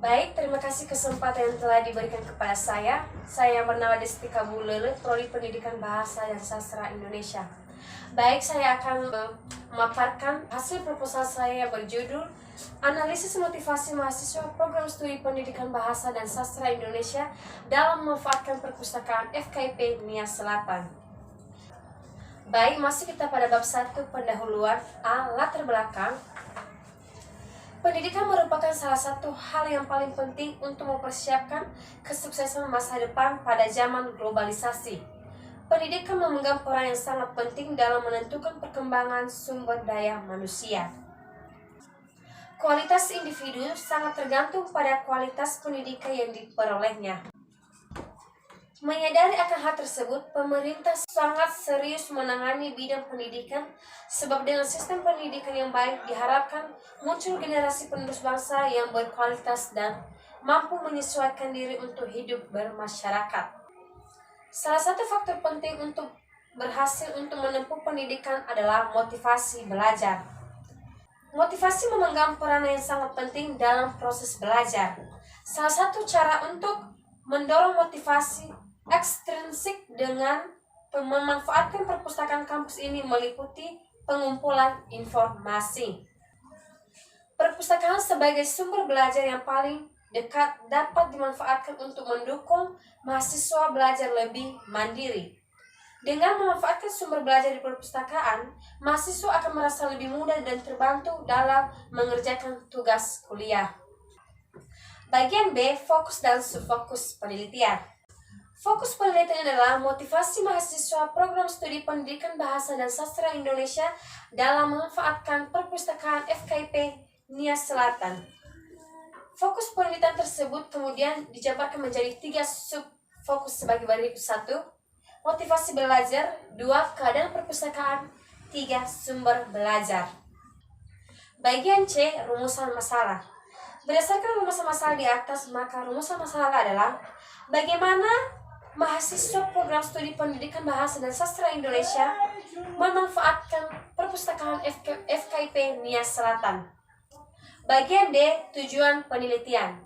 Baik, terima kasih kesempatan yang telah diberikan kepada saya. Saya bernama Destika Bulele, Prodi Pendidikan Bahasa dan Sastra Indonesia. Baik, saya akan memaparkan hasil proposal saya yang berjudul Analisis Motivasi Mahasiswa Program Studi Pendidikan Bahasa dan Sastra Indonesia dalam memanfaatkan perpustakaan FKIP Nia Selatan. Baik, masuk kita pada bab 1 pendahuluan A. Latar belakang. Pendidikan merupakan salah satu hal yang paling penting untuk mempersiapkan kesuksesan masa depan pada zaman globalisasi. Pendidikan memegang peran yang sangat penting dalam menentukan perkembangan sumber daya manusia. Kualitas individu sangat tergantung pada kualitas pendidikan yang diperolehnya. Menyadari akan hal tersebut, pemerintah sangat serius menangani bidang pendidikan sebab dengan sistem pendidikan yang baik diharapkan muncul generasi penerus bangsa yang berkualitas dan mampu menyesuaikan diri untuk hidup bermasyarakat. Salah satu faktor penting untuk berhasil untuk menempuh pendidikan adalah motivasi belajar. Motivasi memegang peran yang sangat penting dalam proses belajar. Salah satu cara untuk mendorong motivasi ekstrinsik dengan memanfaatkan perpustakaan kampus ini meliputi pengumpulan informasi. Perpustakaan sebagai sumber belajar yang paling dekat dapat dimanfaatkan untuk mendukung mahasiswa belajar lebih mandiri. Dengan memanfaatkan sumber belajar di perpustakaan, mahasiswa akan merasa lebih mudah dan terbantu dalam mengerjakan tugas kuliah. Bagian B, fokus dan subfokus penelitian. Fokus penelitian adalah motivasi mahasiswa program studi pendidikan bahasa dan sastra Indonesia dalam memanfaatkan perpustakaan FKIP Nia Selatan. Fokus penelitian tersebut kemudian dijabarkan menjadi 3 subfokus sebagai berikut: 1. Motivasi belajar, 2. Keadaan perpustakaan, 3. Sumber belajar. Bagian C, rumusan masalah. Berdasarkan rumusan masalah di atas, maka rumusan masalah adalah bagaimana mahasiswa program studi pendidikan bahasa dan sastra Indonesia memanfaatkan perpustakaan FKIP Nia Selatan. Bagian D, tujuan penelitian.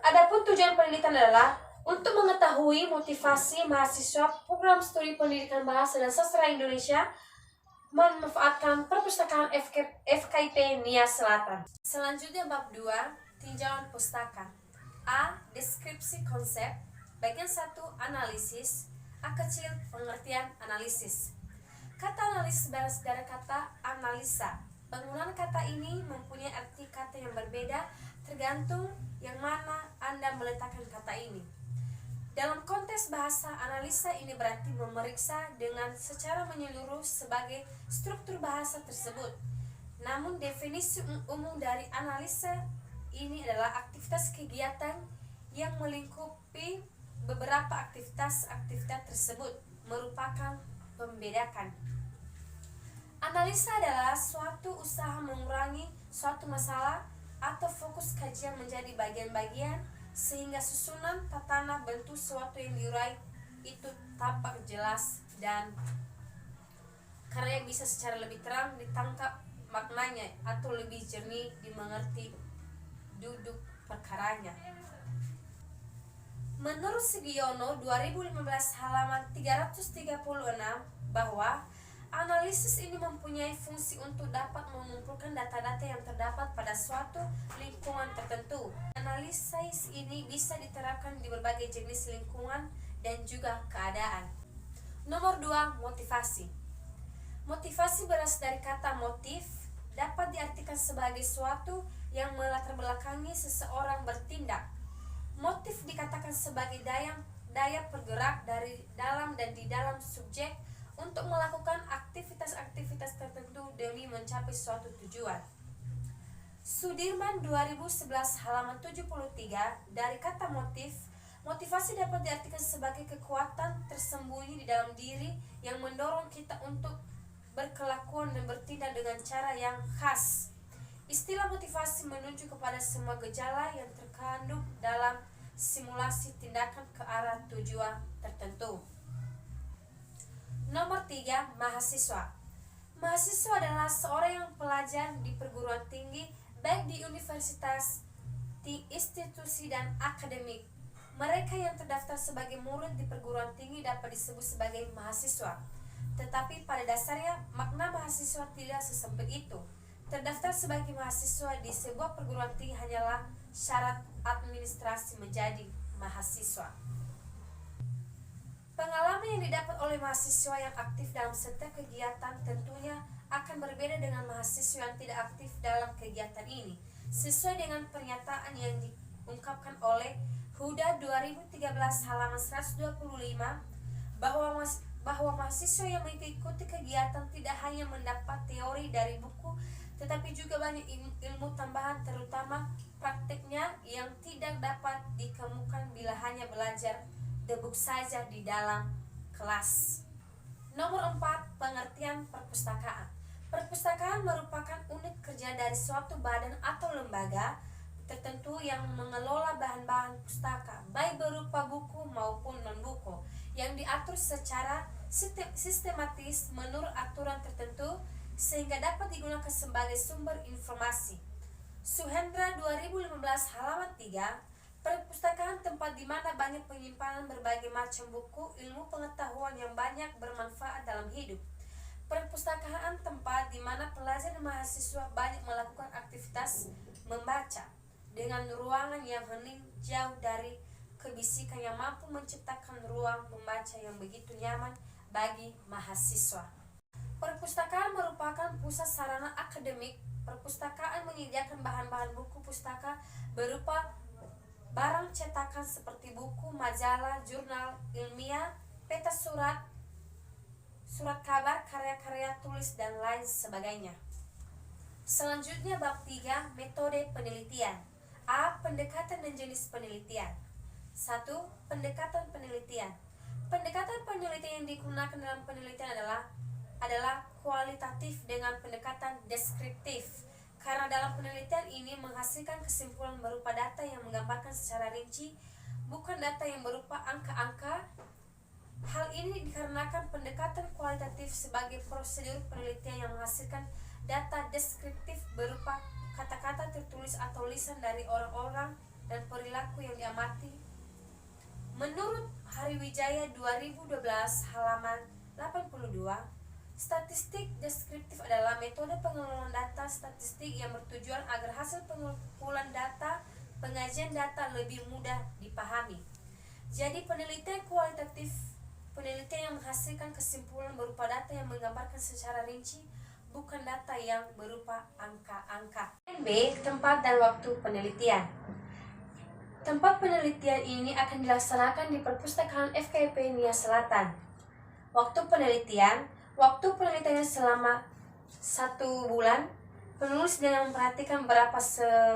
Adapun tujuan penelitian adalah untuk mengetahui motivasi mahasiswa program studi pendidikan bahasa dan sastra Indonesia memanfaatkan perpustakaan FKIP Nia Selatan. Selanjutnya bab 2, tinjauan pustaka. A. Deskripsi konsep. Bagian 1, analisis. A kecil, pengertian analisis. Kata analisis berasal dari kata analisa. Penggunaan kata ini mempunyai arti kata yang berbeda tergantung yang mana Anda meletakkan kata ini. Dalam konteks bahasa, analisa ini berarti memeriksa dengan secara menyeluruh sebagai struktur bahasa tersebut. Namun definisi umum dari analisa ini adalah aktivitas kegiatan yang melingkupi beberapa aktivitas tersebut merupakan pembedakan. Analisa adalah suatu usaha mengurangi suatu masalah atau fokus kajian menjadi bagian-bagian sehingga susunan tatana bentuk sesuatu yang diurai itu tampak jelas dan karena bisa secara lebih terang ditangkap maknanya atau lebih jernih dimengerti duduk perkaranya. Menurut Sugiono 2015 halaman 336 bahwa analisis ini mempunyai fungsi untuk dapat mengumpulkan data-data yang terdapat pada suatu lingkungan tertentu. Analisis ini bisa diterapkan di berbagai jenis lingkungan dan juga keadaan. Nomor 2, motivasi. Motivasi berasal dari kata motif, dapat diartikan sebagai suatu yang melatar belakangi seseorang bertindak. Motif dikatakan sebagai daya pergerak dari dalam dan di dalam subjek untuk melakukan aktivitas-aktivitas tertentu demi mencapai suatu tujuan. Sudirman 2011 halaman 73, dari kata motif, motivasi dapat diartikan sebagai kekuatan tersembunyi di dalam diri yang mendorong kita untuk berkelakuan dan bertindak dengan cara yang khas. Istilah motivasi menunjuk kepada semua gejala yang terkandung dalam simulasi tindakan ke arah tujuan tertentu. Nomor 3, mahasiswa. Mahasiswa adalah seorang yang pelajar di perguruan tinggi baik di universitas di institusi dan akademik. Mereka yang terdaftar sebagai murid di perguruan tinggi dapat disebut sebagai mahasiswa. Tetapi pada dasarnya makna mahasiswa tidak sesempit itu. Terdaftar sebagai mahasiswa di sebuah perguruan tinggi hanyalah syarat administrasi menjadi mahasiswa. Pengalaman yang didapat oleh mahasiswa yang aktif dalam setiap kegiatan tentunya akan berbeda dengan mahasiswa yang tidak aktif dalam kegiatan ini. Sesuai dengan pernyataan yang diungkapkan oleh Huda 2013 halaman 125 bahwa mahasiswa yang mengikuti kegiatan tidak hanya mendapat teori dari buku, tetapi juga banyak ilmu tambahan, terutama praktiknya yang tidak dapat dikemukakan bila hanya belajar debuk saja di dalam kelas. Nomor 4, pengertian perpustakaan. Perpustakaan merupakan unit kerja dari suatu badan atau lembaga tertentu yang mengelola bahan-bahan pustaka, baik berupa buku maupun non-buku, yang diatur secara sistematis menurut aturan tertentu sehingga dapat digunakan sebagai sumber informasi. Suhendra 2015 halaman 3, perpustakaan tempat di mana banyak penyimpanan berbagai macam buku, ilmu pengetahuan yang banyak bermanfaat dalam hidup. Perpustakaan tempat di mana pelajar dan mahasiswa banyak melakukan aktivitas membaca dengan ruangan yang hening, jauh dari kebisikan, yang mampu menciptakan ruang membaca yang begitu nyaman bagi mahasiswa. Perpustakaan merupakan pusat sarana akademik. Perpustakaan menyediakan bahan-bahan buku pustaka berupa barang cetakan seperti buku, majalah, jurnal ilmiah, peta surat kabar, karya-karya tulis, dan lain sebagainya. Selanjutnya bab 3, metode penelitian. A. Pendekatan dan jenis penelitian. 1. Pendekatan penelitian. Pendekatan penelitian yang digunakan dalam penelitian adalah kualitatif dengan pendekatan deskriptif. Karena dalam penelitian ini menghasilkan kesimpulan berupa data yang menggambarkan secara rinci, bukan data yang berupa angka-angka. Hal ini dikarenakan pendekatan kualitatif sebagai prosedur penelitian yang menghasilkan data deskriptif berupa kata-kata tertulis atau lisan dari orang-orang dan perilaku yang diamati. Menurut Hariwijaya 2012 halaman 82, statistik deskriptif adalah metode pengelolaan data statistik yang bertujuan agar hasil pengumpulan data, pengajian data lebih mudah dipahami. Jadi penelitian kualitatif, penelitian yang menghasilkan kesimpulan berupa data yang menggambarkan secara rinci, bukan data yang berupa angka-angka. B. Tempat dan waktu penelitian. Tempat penelitian ini akan dilaksanakan di Perpustakaan FKIP Nia Selatan. Waktu penelitian selama 1 bulan. Penulis dengan memperhatikan berapa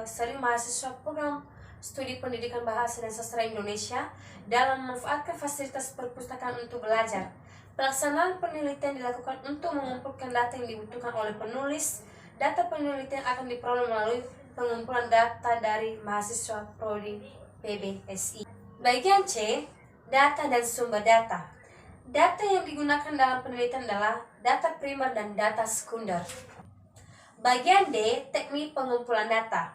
sering mahasiswa program studi pendidikan bahasa dan sastra Indonesia dalam memanfaatkan fasilitas perpustakaan untuk belajar. Pelaksanaan penelitian dilakukan untuk mengumpulkan data yang dibutuhkan oleh penulis. Data penelitian akan diperoleh melalui pengumpulan data dari mahasiswa Prodi PBSI. Bagian C, data dan sumber data. Data yang digunakan dalam penelitian adalah data primer dan data sekunder. Bagian D, teknik pengumpulan data.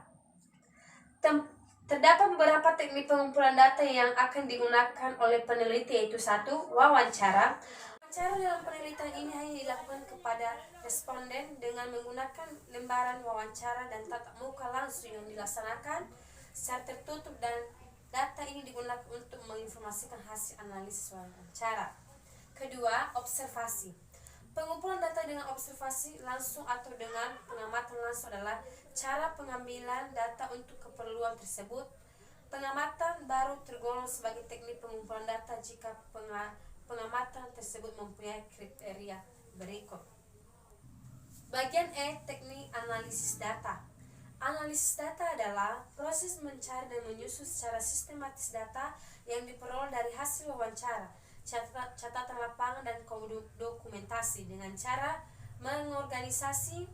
Terdapat beberapa teknik pengumpulan data yang akan digunakan oleh peneliti, yaitu 1. Wawancara. Wawancara dalam penelitian ini hanya dilakukan kepada responden dengan menggunakan lembaran wawancara dan tatap muka langsung yang dilaksanakan secara tertutup, dan data ini digunakan untuk menginformasikan hasil analisis wawancara. Kedua, observasi. Pengumpulan data dengan observasi langsung atau dengan pengamatan langsung adalah cara pengambilan data untuk keperluan tersebut. Pengamatan baru tergolong sebagai teknik pengumpulan data jika pengamatan tersebut mempunyai kriteria berikut. Bagian E, teknik analisis data. Analisis data adalah proses mencari dan menyusun secara sistematis data yang diperoleh dari hasil wawancara, catatan lapangan, dan dokumentasi dengan cara mengorganisasi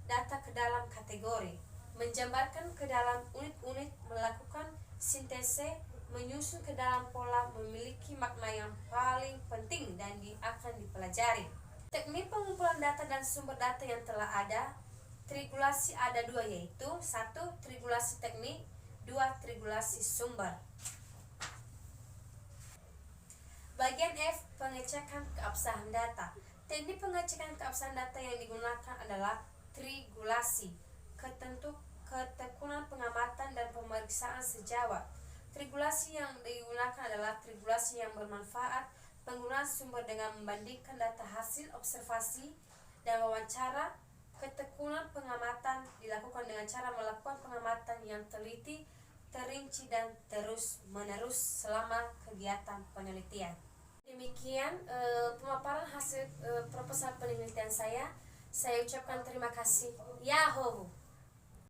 data ke dalam kategori, menjabarkan ke dalam unit-unit, melakukan sintese, menyusun ke dalam pola, memiliki makna yang paling penting dan akan dipelajari. Teknik pengumpulan data dan sumber data yang telah ada. Triangulasi ada 2, yaitu 1. Triangulasi teknik 2. Triangulasi sumber. Bagian F, pengecekan keabsahan data. Teknik pengecekan keabsahan data yang digunakan adalah triangulasi, ketekunan pengamatan dan pemeriksaan sejawat. Triangulasi yang digunakan adalah triangulasi yang bermanfaat, penggunaan sumber dengan membandingkan data hasil observasi dan wawancara. Ketekunan pengamatan dilakukan dengan cara melakukan pengamatan yang teliti, terinci, dan terus-menerus selama kegiatan penelitian. Demikian pemaparan hasil proposal penelitian saya. Saya ucapkan terima kasih. Yahoo!